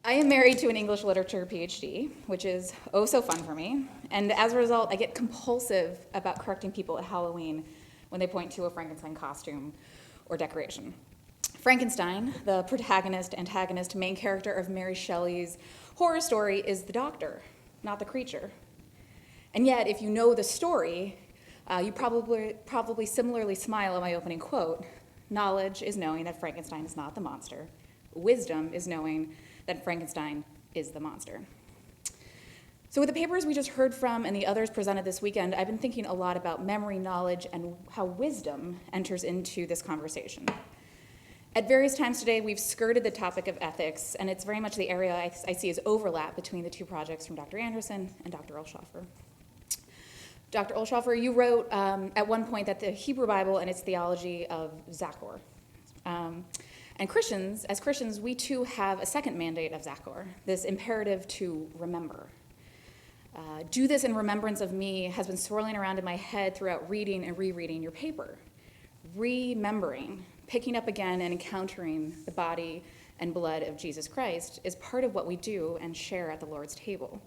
I am married to an English literature PhD, which is oh so fun for me. And as a result, I get compulsive about correcting people at Halloween when they point to a Frankenstein costume or decoration. Frankenstein, the protagonist, antagonist, main character of Mary Shelley's horror story, is the doctor, not the creature. And yet, if you know the story, you probably similarly smile at my opening quote. Knowledge is knowing that Frankenstein is not the monster. Wisdom is knowing that Frankenstein is the monster. So with the papers we just heard from and the others presented this weekend, I've been thinking a lot about memory, knowledge, and how wisdom enters into this conversation. At various times today, we've skirted the topic of ethics, and it's very much the area I see as overlap between the two projects from Dr. Anderson and Dr. Ulshoefer. Dr. Ulshoefer, you wrote at one point that the Hebrew Bible and its theology of Zachor. And Christians, as Christians, we too have a second mandate of Zachor, this imperative to remember. Do this in remembrance of me has been swirling around in my head throughout reading and rereading your paper. Remembering, picking up again and encountering the body and blood of Jesus Christ is part of what we do and share at the Lord's table.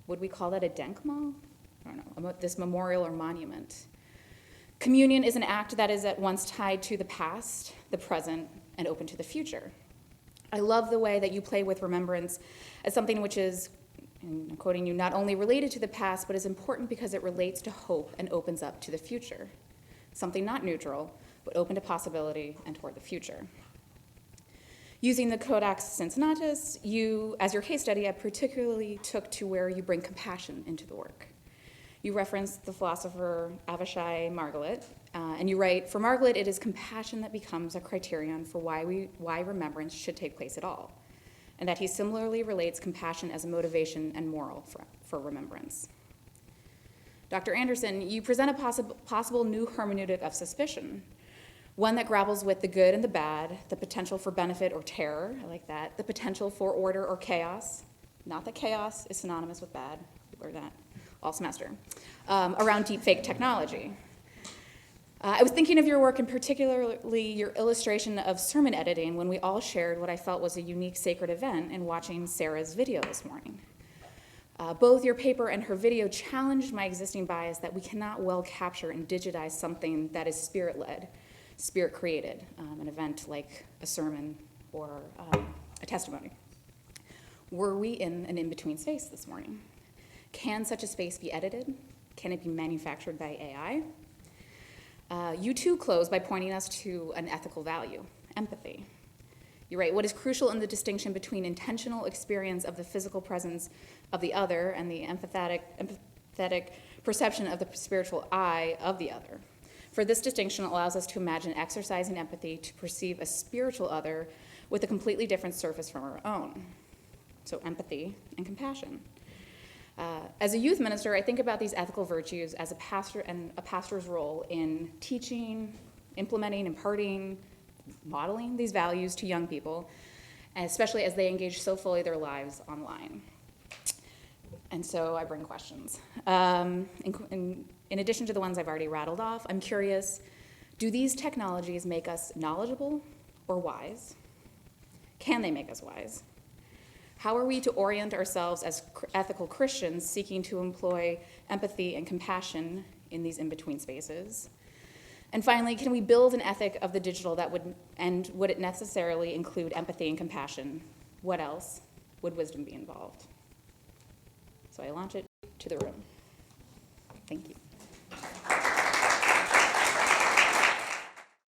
Would we call that a denkmal? I don't know, this memorial or monument. Communion is an act that is at once tied to the past, the present, and open to the future. I love the way that you play with remembrance as something which is, and I'm quoting you, not only related to the past, but is important because it relates to hope and opens up to the future. Something not neutral, but open to possibility and toward the future. Using the Codex Cincinnatus, you, as your case study, I particularly took to where you bring compassion into the work. You referenced the philosopher Avishai Margalit, and you write, for Margalit, it is compassion that becomes a criterion for why remembrance should take place at all, and that he similarly relates compassion as a motivation and moral for remembrance. Dr. Anderson, you present a possible new hermeneutic of suspicion, one that grapples with the good and the bad, the potential for benefit or terror, I like that, the potential for order or chaos, not that chaos is synonymous with bad, we learned that all semester, around deepfake technology. I was thinking of your work and particularly your illustration of sermon editing when we all shared what I felt was a unique sacred event in watching Sarah's video this morning. Both your paper and her video challenged my existing bias that we cannot well capture and digitize something that is spirit-led, spirit-created, an event like a sermon or a testimony. Were we in an in-between space this morning? Can such a space be edited? Can it be manufactured by AI? You too close by pointing us to an ethical value, empathy. You write, what is crucial in the distinction between intentional experience of the physical presence of the other and the empathetic perception of the spiritual I of the other. For this distinction allows us to imagine exercising empathy to perceive a spiritual other with a completely different surface from our own. So empathy and compassion. As a youth minister, I think about these ethical virtues as a pastor and a pastor's role in teaching, implementing, imparting, modeling these values to young people, especially as they engage so fully their lives online. And so I bring questions. In addition to the ones I've already rattled off, I'm curious, do these technologies make us knowledgeable or wise? Can they make us wise? How are we to orient ourselves as ethical Christians seeking to employ empathy and compassion in these in-between spaces? And finally, can we build an ethic of the digital that would it necessarily include empathy and compassion? What else would wisdom be involved? So I launch it to the room. Thank you.